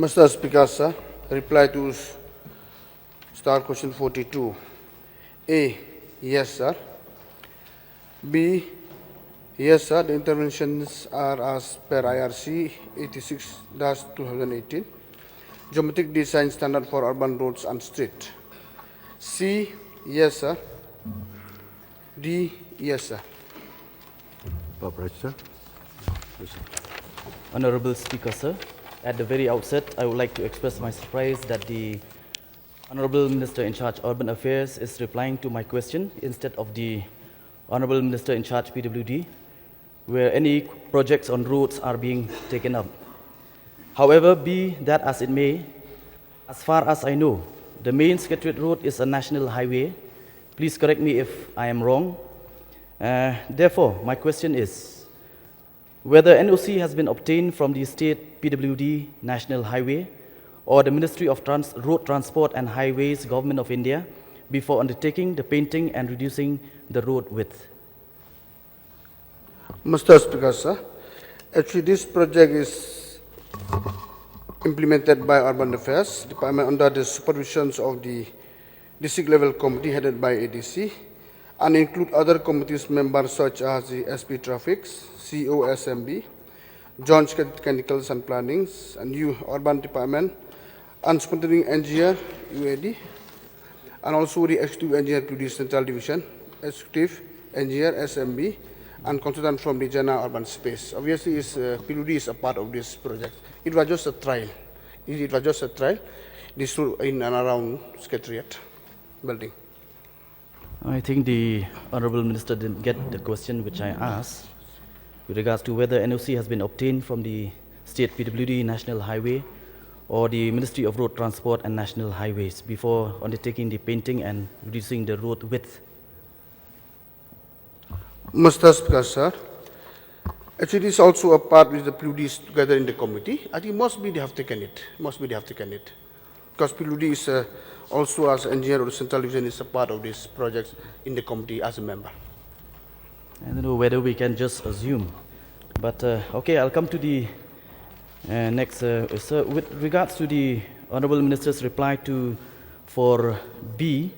Mr. Speaker, sir, reply to star question 42. A, yes, sir. B, yes, sir. The interventions are as per IRC 86-2018, Geometric Design Standard for Urban Roads and Street. C, yes, sir. D, yes, sir. Sir. Honorable Speaker, sir, at the very outset, I would like to express my surprise that the Honorable Minister in charge Urban Affairs is replying to my question instead of the Honorable Minister in charge PWD, where any projects on roads are being taken up. However, be that as it may, as far as I know, the main Secretariat Road is a national highway. Please correct me if I am wrong. Therefore, my question is, whether NOC has been obtained from the State PWD National Highway or the Ministry of Road Transport and Highways, Government of India, before undertaking the painting and reducing the road width. Mr. Speaker, sir, actually this project is implemented by Urban Affairs Department under the supervision of the district level committee headed by ADC and include other committees members such as the SP Traffics, COSMB, Joint Chemicals and Plannings, and U Urban Department, and sponsoring engineer ïadei, and also the executive engineer to the Central Division, executive engineer SMB, and consultant from the Jana Urban Space. Obviously, PWD is a part of this project. It was just a trial. It was just a trial. This in and around Secretariat building. I think the Honorable Minister didn't get the question which I asked with regards to whether NOC has been obtained from the State PWD National Highway or the Ministry of Road Transport and National Highways before undertaking the painting and reducing the road width. Mr. Speaker, sir, actually this is also a part with the PWD together in the committee. I think mostly they have taken it. Because PWD is also as engineer of the Central Division is a part of this project in the committee as a member. I don't know whether we can just assume, but okay, I'll come to the next. Sir, with regards to the Honorable Minister's reply for B,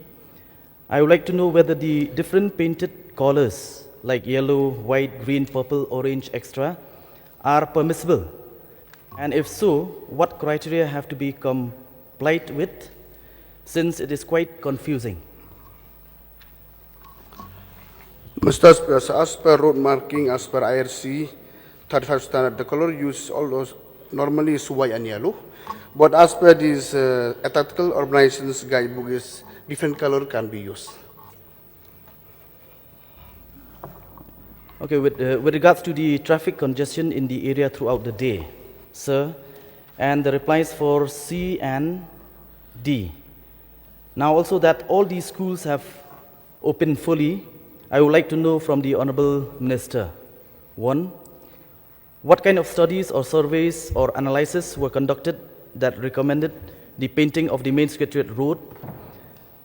I would like to know whether the different painted colors like yellow, white, green, purple, orange, etc. are permissible, and if so, what criteria have to be complied with, since it is quite confusing. Mr. Speaker, as per road marking, as per IRC 35 standard, the color used normally is white and yellow. But as per this tactical urbanization's guidebook, is different color can be used. Okay, with regards to the traffic congestion in the area throughout the day, sir, and the replies for C and D. Now also that all these schools have opened fully, I would like to know from the Honorable Minister, 1, what kind of studies or surveys or analysis were conducted that recommended the painting of the main Secretariat Road?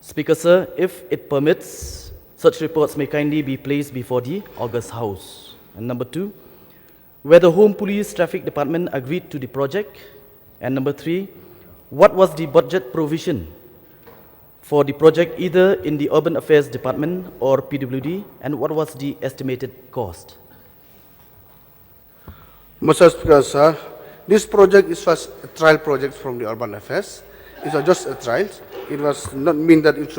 Speaker, sir, if it permits, such reports may kindly be placed before the August House. And number 2, whether Home Police Traffic Department agreed to the project. And number 3, what was the budget provision for the project either in the Urban Affairs Department or PWD, and what was the estimated cost? Mr. Speaker, sir, this project is first a trial project from the Urban Affairs. It was just a trial. It was not mean that if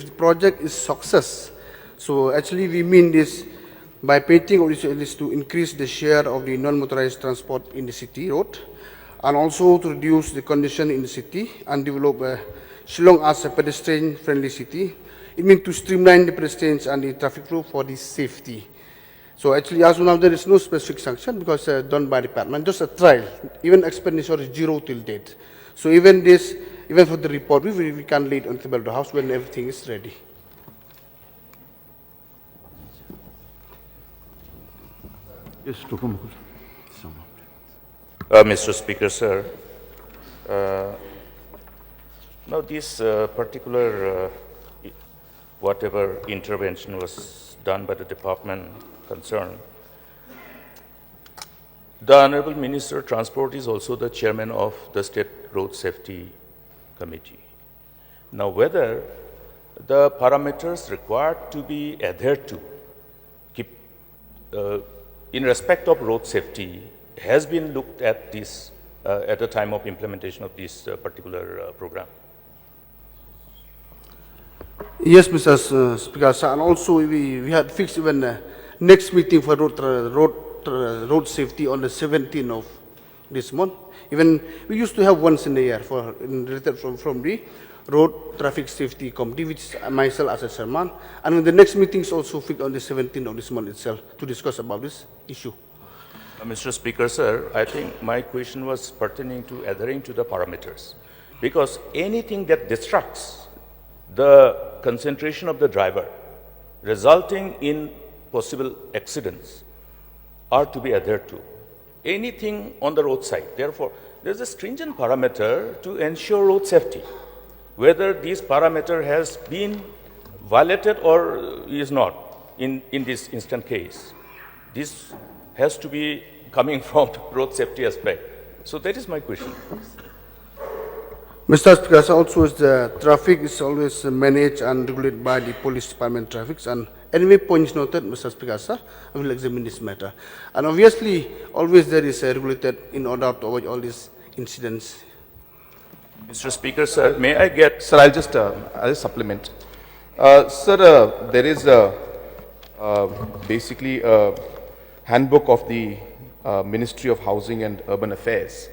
the project is success. So actually we mean this by painting is to increase the share of the non-motorized transport in the city road, and also to reduce the congestion in the city and develop Shillong as a pedestrian-friendly city. It means to streamline the pedestrians and the traffic flow for the safety. So actually, as of now, there is no specific sanction because done by the department, just a trial. Even expenditure is 0 till date. So even for the report, we can lead on the house when everything is ready. Yes, Mr. Speaker, sir, now this particular whatever intervention was done by the department concerned, the Honorable Minister of Transport is also the chairman of the State Road Safety Committee. Now, whether the parameters required to be adhered to in respect of road safety has been looked at this at the time of implementation of this particular program. Yes, Mr. Speaker, sir, and also we had fixed even next meeting for road safety on the 17th of this month. Even we used to have once in a year for related from the road traffic safety committee, which myself as a chairman, and the next meeting is also fixed on the 17th of this month itself to discuss about this issue. Mr. Speaker, sir, I think my question was pertaining to adhering to the parameters, because anything that disrupts the concentration of the driver, resulting in possible accidents, are to be adhered to. Anything on the roadside. Therefore, there's a stringent parameter to ensure road safety. Whether this parameter has been violated or is not in this instant case, this has to be coming from road safety aspect. So that is my question. Mr. Speaker, also is the traffic is always managed and regulated by the police department traffic, and anyway points noted, Mr. Speaker, sir, I will examine this matter. And obviously, always there is a regulated in order to avoid all these incidents. Mr. Speaker, sir, may I get... Sir, I'll just supplement. Sir, there is basically a handbook of the Ministry of Housing and Urban Affairs,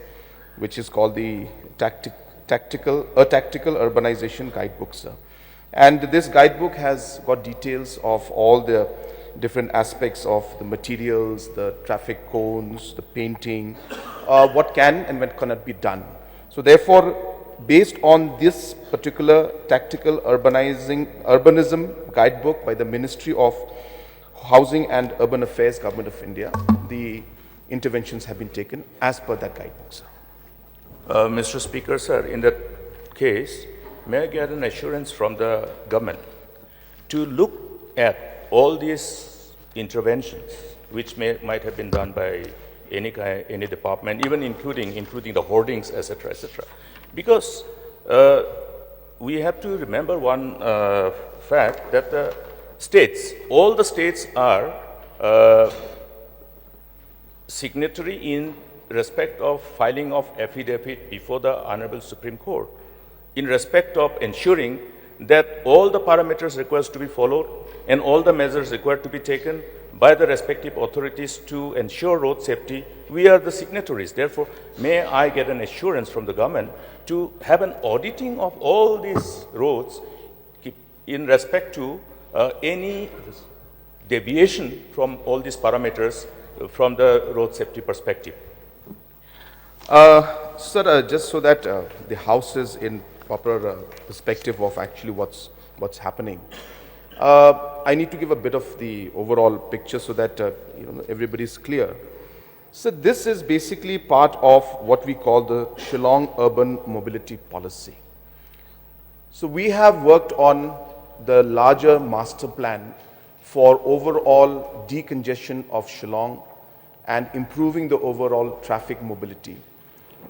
which is called the Tactical Urbanization Guidebook, sir. And this guidebook has got details of all the different aspects of the materials, the traffic cones, the painting, what can and what cannot be done. So therefore, based on this particular tactical urbanism guidebook by the Ministry of Housing and Urban Affairs, Government of India, the interventions have been taken as per that guidebook, sir. Mr. Speaker, sir, in that case, may I get an assurance from the government to look at all these interventions which might have been done by any department, even including the hoardings, etc., etc. Because we have to remember one fact that the states, all the states are signatory in respect of filing of affidavit before the Honorable Supreme Court in respect of ensuring that all the parameters required to be followed and all the measures required to be taken by the respective authorities to ensure road safety. We are the signatories. Therefore, may I get an assurance from the government to have an auditing of all these roads in respect to any deviation from all these parameters from the road safety perspective. Sir, just so that the House is in proper perspective of actually what's happening, I need to give a bit of the overall picture so that everybody is clear. So this is basically part of what we call the Shillong Urban Mobility Policy. So we have worked on the larger master plan for overall decongestion of Shillong and improving the overall traffic mobility.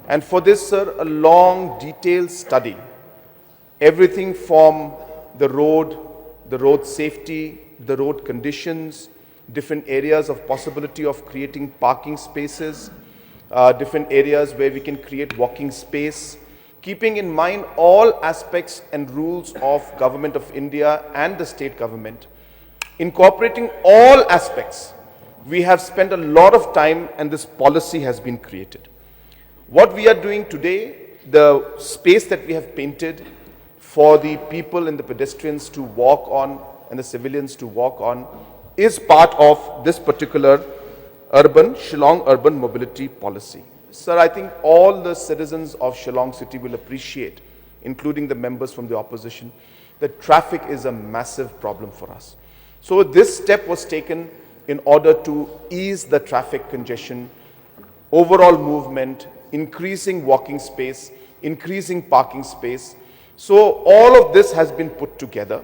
And for this, sir, a long detailed study, everything from the road safety, the road conditions, different areas of possibility of creating parking spaces, different areas where we can create walking space, keeping in mind all aspects and rules of Government of India and the state government. Incorporating all aspects, we have spent a lot of time and this policy has been created. What we are doing today, the space that we have painted for the people and the pedestrians to walk on and the civilians to walk on is part of this particular Shillong Urban Mobility Policy. Sir, I think all the citizens of Shillong City will appreciate, including the members from the opposition, that traffic is a massive problem for us. So this step was taken in order to ease the traffic congestion, overall movement, increasing walking space, increasing parking space. So all of this has been put together.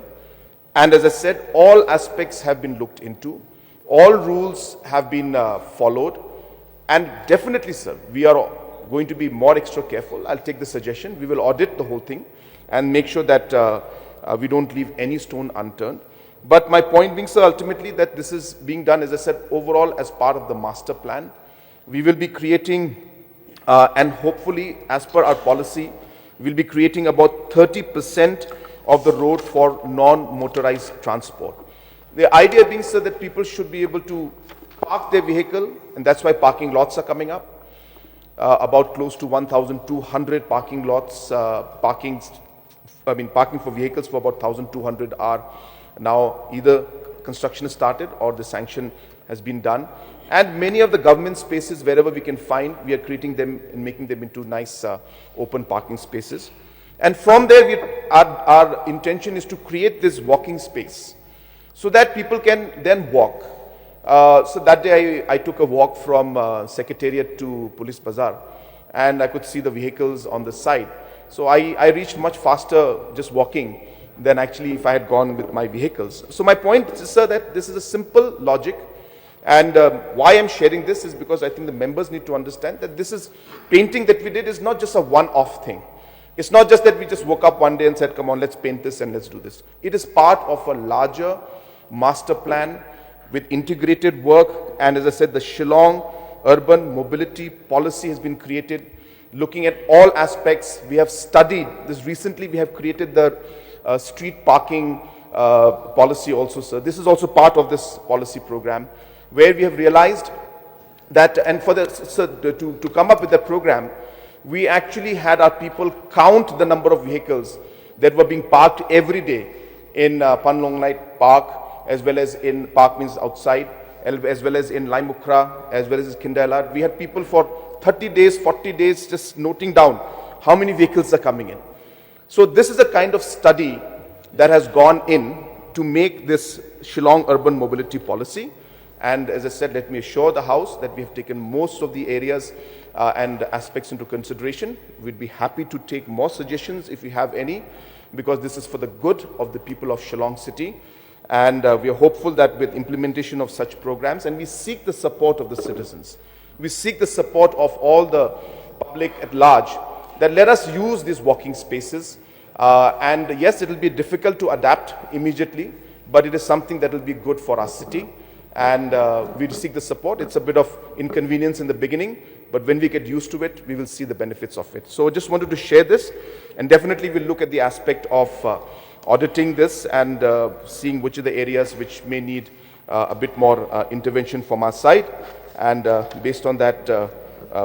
And as I said, all aspects have been looked into. All rules have been followed. And definitely, sir, we are going to be more extra careful. I'll take the suggestion. We will audit the whole thing and make sure that we don't leave any stone unturned. But my point being, sir, ultimately that this is being done, as I said, overall as part of the master plan. We will be creating, and hopefully as per our policy, we'll be creating about 30% of the road for non-motorized transport. The idea being, sir, that people should be able to park their vehicle, and that's why parking lots are coming up. About close to 1,200 parking lots, parking for vehicles for about 1,200 are now either construction is started or the sanction has been done. And many of the government spaces, wherever we can find, we are creating them and making them into nice open parking spaces. And from there, our intention is to create this walking space so that people can then walk. So that day I took a walk from Secretariat to Police Bazaar, and I could see the vehicles on the side. So I reached much faster just walking than actually if I had gone with my vehicles. So my point is, sir, that this is a simple logic. And why I'm sharing this is because I think the members need to understand that this is painting that we did is not just a one-off thing. It's not just that we just woke up one day and said, come on, let's paint this and let's do this. It is part of a larger master plan with integrated work. And as I said, the Shillong urban mobility policy has been created, looking at all aspects. We have studied this recently. We have created the street parking policy also, sir. This is also part of this policy program, where we have realized that, and for the, sir, to come up with the program, we actually had our people count the number of vehicles that were being parked every day in Panlonglait Park, as well as in park means outside, as well as in Laimukra, as well as in Kindailar. We had people for 30 days, 40 days just noting down how many vehicles are coming in. So this is a kind of study that has gone in to make this Shillong urban mobility policy. And as I said, let me assure the House that we have taken most of the areas and aspects into consideration. We'd be happy to take more suggestions if you have any, because this is for the good of the people of Shillong City. And we are hopeful that with implementation of such programs, and we seek the support of the citizens, we seek the support of all the public at large, that let us use these walking spaces. And yes, it will be difficult to adapt immediately, but it is something that will be good for our city. And we seek the support. It's a bit of inconvenience in the beginning, but when we get used to it, we will see the benefits of it. So I just wanted to share this, and definitely we'll look at the aspect of auditing this and seeing which are the areas which may need a bit more intervention from our side. And based on that,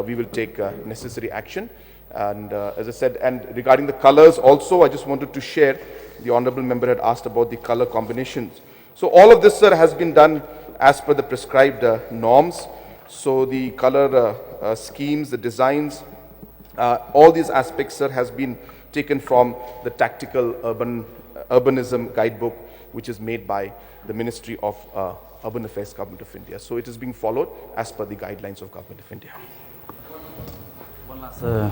we will take necessary action. And as I said, and regarding the colors also, I just wanted to share, the Honorable Member had asked about the color combinations. So all of this, sir, has been done as per the prescribed norms. So the color schemes, the designs, all these aspects, sir, has been taken from the tactical urbanism guidebook, which is made by the Ministry of Urban Affairs, Government of India. So it is being followed as per the guidelines of Government of India. One last,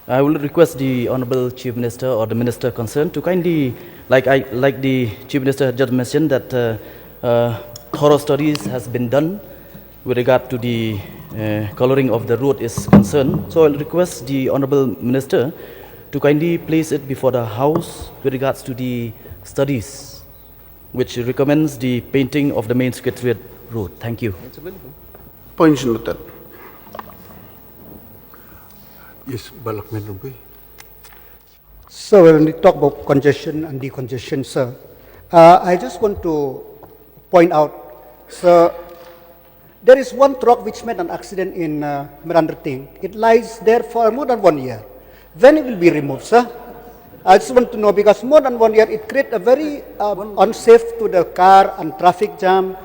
I will request the Honorable Chief Minister or the Minister concerned to kindly, like the Chief Minister had just mentioned, that thorough studies has been done with regard to the coloring of the road is concerned. So I'll request the Honorable Minister to kindly place it before the House with regards to the studies which recommends the painting of the main Secretariat road. Thank you. Point noted. Yes, Balakman Ruby. So when we talk about congestion and decongestion, sir, I just want to point out, sir, there is one truck which made an accident in Meranderting. It lies there for more than 1 year. When it will be removed, sir? I just want to know, because more than 1 year, it creates a very unsafe to the car and traffic jam.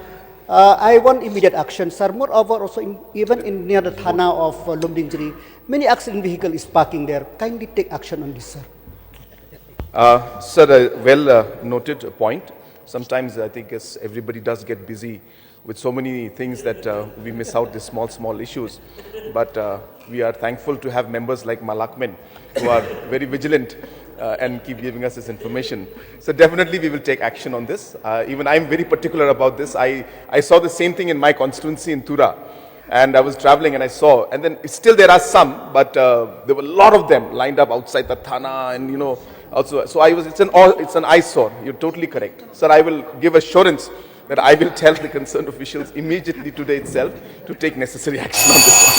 I want immediate action, sir. Moreover, also even in near the Thana of Lumdingjeri, many accident vehicle is parking there. Kindly take action on this, sir. Sir, well noted point. Sometimes I think as everybody does get busy with so many things that we miss out the small issues. But we are thankful to have members like Malakmen who are very vigilant and keep giving us this information. So definitely we will take action on this. Even I'm very particular about this. I saw the same thing in my constituency in Tura. And I was traveling and I saw, and then still there are some, but there were a lot of them lined up outside the thana, and also, so it's an eyesore. You're totally correct. Sir, I will give assurance that I will tell the concerned officials immediately today itself to take necessary action on this one.